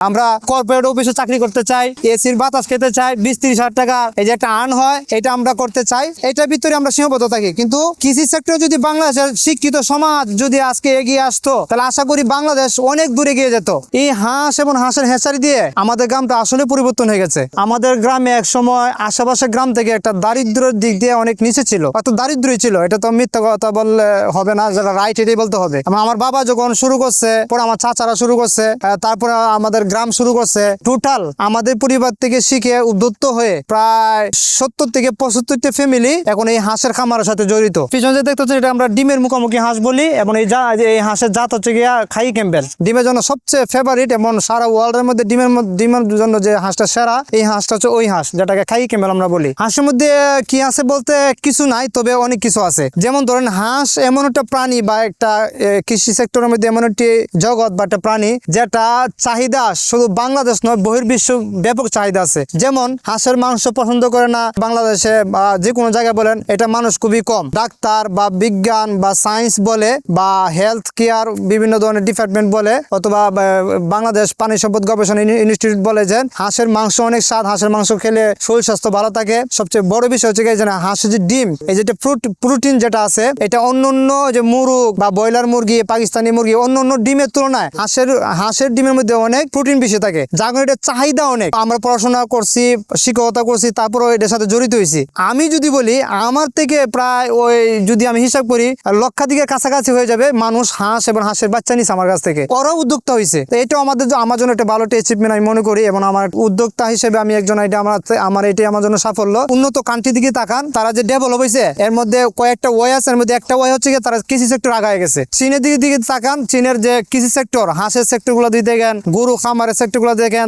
আমরা কর্পোরেট অফিসে চাকরি করতে চাই, এসির বাতাস খেতে চাই, 20-30 হাজার টাকা এই যে একটা আর্ন হয়, এটা আমরা করতে চাই। এটার ভিতরে আমরা সীমাবদ্ধ থাকি। কিন্তু কৃষি সেক্টর যদি বাংলাদেশের শিক্ষিত সমাজ যদি আজকে এগিয়ে আসতো, তাহলে আশা করি বাংলাদেশ অনেক দূরে এগিয়ে যেত। এই হাঁস এবং হাঁসের হেঁচারি দিয়ে আমাদের গ্রামটা আসলে পরিবর্তন হয়ে গেছে। আমাদের গ্রামে এক সময় আশেপাশে গ্রাম থেকে একটা দারিদ্রের দিক দিয়ে অনেক নিচে ছিল, অত দারিদ্রই ছিল। এটা তো মিথ্যা কথা বললে হবে না, যেটা রাইট এটাই বলতে হবে। আমার বাবা যখন শুরু করছে, পরে আমার চাচারা শুরু করছে, তারপরে আমাদের গ্রাম শুরু করছে। টোটাল আমাদের পরিবার থেকে শিখে উদ্যুক্ত হয়ে প্রায় 70 থেকে 75টা ফ্যামিলি এখন এই হাঁসের খামারের সাথে জড়িত। পিছনে যে দেখতে হচ্ছে এটা আমরা ডিমের মুখোমুখি হাঁস বলি, এবং এই হাঁসের জাত হচ্ছে গিয়া খাই ক্যাম্বেল। ডিমের জন্য সবচেয়ে ফেভারিট, এবং সারা ওয়ার্ল্ডের মধ্যে ডিমের জন্য যে হাঁসটা সেরা, এই হাঁসটা হচ্ছে ওই হাঁস যেটাকে খাই ক্যাম্বেল আমরা বলি। হাঁসের মধ্যে কি আছে বলতে কিছু নাই, তবে অনেক কিছু আছে। যেমন ধরেন হাঁস এমন একটা প্রাণী বা একটা কৃষি সেক্টরের মধ্যে এমন একটি জগৎ বা একটা প্রাণী যেটা চাহিদা শুধু বাংলাদেশ নয়, বহির্বিশ্ব ব্যাপক চাহিদা আছে। যেমন হাঁসের মাংস পছন্দ করে না বাংলাদেশে বা যে কোনো জায়গায় বলেন, এটা মানুষ খুবই কম। ডাক্তার বা বিজ্ঞান বা সায়েন্স বলে বা হেলথ কেয়ার বিভিন্ন ধরনের ডিপার্টমেন্ট বলে, অথবা বাংলাদেশ পানি সম্পদ গবেষণা ইনস্টিটিউট বলে যে হাঁসের মাংস অনেক স্বাদ, হাঁসের মাংস খেলে শরীর স্বাস্থ্য ভালো থাকে। সবচেয়ে বড় বিষয় হচ্ছে হাঁসের যে ডিম, এই যেটা প্রোটিন যেটা আছে, এটা অন্য যে মুরগ বা ব্রয়লার মুরগি, পাকিস্তানি মুরগি, অন্য ডিমের তুলনায় হাঁসের ডিমের মধ্যে অনেক প্রোটিন বেশি থাকে, যার কারণে এটা চাহিদা অনেক। আমরা পড়াশোনা করছি, শিক্ষকতা করছি, তারপরে এটার সাথে জড়িত হয়েছি। আমি যদি বলি আমার থেকে প্রায় যদি আমি হিসাব করি লক্ষাধিকের কাছাকাছি হয়ে যাবে মানুষ হাঁস এবং হাঁসের বাচ্চা নিচ্ছে আমার কাছ থেকে। ওরাও উদ্যোক্তা হয়েছে। এটাও আমার জন্য একটা ভালো অ্যাচিভমেন্ট আমি মনে করি, এবং আমার উদ্যোক্তা হিসেবে আমি একজন, এটা এটাই আমার জন্য সাফল্য। উন্নত কান্ট্রি দিকে তাকান, তারা যে ডেভেলপ হয়েছে এর মধ্যে কয়েকটা ওয়ে আছে, এর মধ্যে একটা ওয়ে হচ্ছে তারা কৃষি সেক্টর আগায় গেছে। চীনের দিকে তাকান, চীনের যে কৃষি সেক্টর, হাঁসের সেক্টর গুলো দিতে দেখেন, গরু খামারের সেক্টর গুলো দেখেন,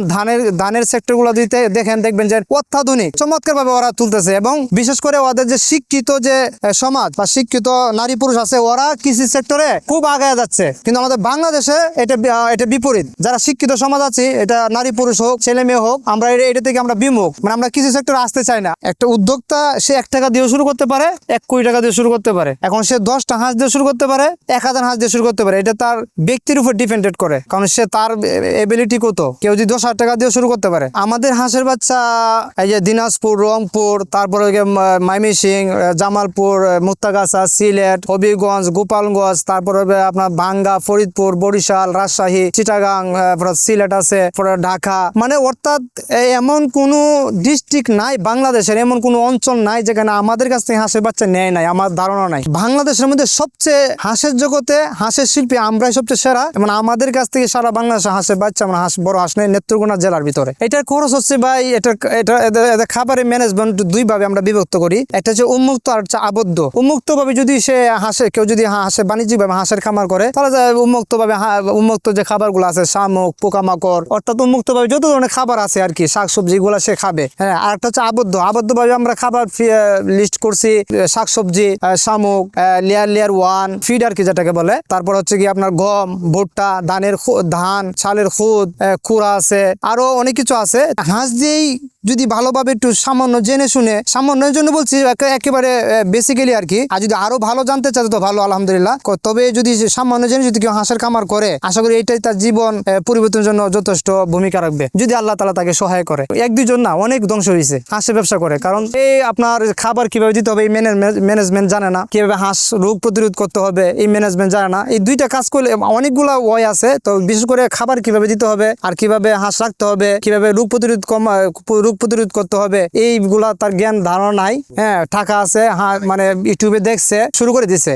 ধানের সেক্টর গুলো দিতে দেখেন, দেখবেন যে অত্যাধুনিক চমৎকার ভাবে ওরা তুলতেছে। এবং বিশেষ করে ওদের যে শিক্ষিত যে সমাজ বা শিক্ষিত নারী পুরুষ আছে, ওরা কৃষি সেক্টরে খুব আগায় যাচ্ছে। কিন্তু আমাদের বাংলাদেশে এটা বিপরীত। যারা শিক্ষিত সমাজ আছে, এটা নারী পুরুষ হোক, ছেলে মেয়ে হোক, আমরা এটা থেকে আমরা বিমুখ, মানে আমরা কৃষি সেক্টরে আসতে চাই না। একটা উদ্যোক্তা সে 1 টাকা দিয়ে শুরু করতে পারে, 1 কোটি টাকা দিয়ে শুরু করতে পারে। এখন সে 10টা হাঁস দিয়ে শুরু করতে পারে, 1000 হাঁস দিয়ে শুরু করতে পারে। এটা তার ব্যক্তির উপর ডিপেন্ডেন্ট করে, কারণ সে তার এবিলিটি কত। কেউ যদি 10,000 টাকা দিয়ে শুরু করতে পারে। আমাদের হাঁসের বাচ্চা এই যে দিনাজপুর, রংপুর, তারপরে ময়মনসিং, জামালপুর, মুক্তাগাছা, সিলেট, হবিগঞ্জ, গোপালগঞ্জ, তারপরে আপনার ভাঙ্গা, ফরিদপুর, বরিশাল, রাজশাহী, চিটাগাং, সিলেট আছে, ঢাকা, মানে অর্থাৎ এমন কোনো ডিস্ট্রিক্ট নাই বাংলাদেশের, এমন কোনো অঞ্চল নাই যেখানে আমাদের কাছ থেকে হাঁসের বাচ্চা নেয় নাই। আমার ধারণা নাই। বাংলাদেশের মধ্যে সবচেয়ে হাঁসের জগতে হাঁসের শিল্পী আমরাই সবচেয়ে সেরা, এবং আমাদের কাছ থেকে সারা বাংলাদেশে হাঁসের বাচ্চা, মানে বড় হাঁস নেই নেত্রকোনা জেলার ভিতরে। এটার খরচ হচ্ছে ভাই, এটা খাবারের ম্যানেজমেন্ট 2 ভাবে আমরা বিভক্ত করি। একটা হচ্ছে উন্মুক্ত আর হচ্ছে আবদ্ধ। উন্মুক্ত ভাবে যদি সে কেউ যদি হাঁসের বাণিজ্যিক ভাবে হাঁসের খামার করে, তাহলে উন্মুক্ত যে খাবারগুলো আছে, শামুক, পোকামাকড়, অর্থাৎ উন্মুক্ত ভাবে যত ধরনের খাবার আছে আর কি, শাকসবজি গুলা সে খাবে। হ্যাঁ, আর একটা হচ্ছে আবদ্ধ ভাবে আমরা খাবার লিস্ট করছি, শাকসবজি, শামুক, লেয়ার 1 ফিড আর কি যেটাকে বলে। তারপর হচ্ছে কি আপনার গম, ভুট্টা, ধান, চালের খুদ, কুড়া আছে, আরো অনেক কিছু আছে। হাঁস দিয়েই যদি ভালোভাবে একটু সামান্য জেনে শুনে, সামান্যের জন্য বলছি, একেবারে বেসিক্যালি আর কি, আর যদি আরো ভালো জানতে চায় তো ভালো, আলহামদুলিল্লাহ। তবে যদি সামান্য জেনে যদি কেউ হাঁসের খামার করে, আশা করি এটাই তার জীবন পরিবর্তনের জন্য যথেষ্ট ভূমিকা রাখবে, যদি আল্লাহ তাআলা তাকে সহায় করে। 1-2 জন না, অনেক ধ্বংস হয়েছে হাঁসের ব্যবসা করে, কারণ এই আপনার খাবার কিভাবে দিতে হবে এই ম্যানেজমেন্ট জানে না, কিভাবে হাঁস রোগ প্রতিরোধ করতে হবে এই ম্যানেজমেন্ট জানে না। এই 2টা কাজ করলে অনেকগুলা ওয়ে আছে। তো বিশেষ করে খাবার কিভাবে দিতে হবে, আর কিভাবে হাঁস রাখতে হবে, কিভাবে রোগ প্রতিরোধ করতে হবে, এইগুলা তার জ্ঞান ধারণা নাই। হ্যাঁ, টাকা আছে, মানে ইউটিউবে দেখছে, শুরু করে দিছে।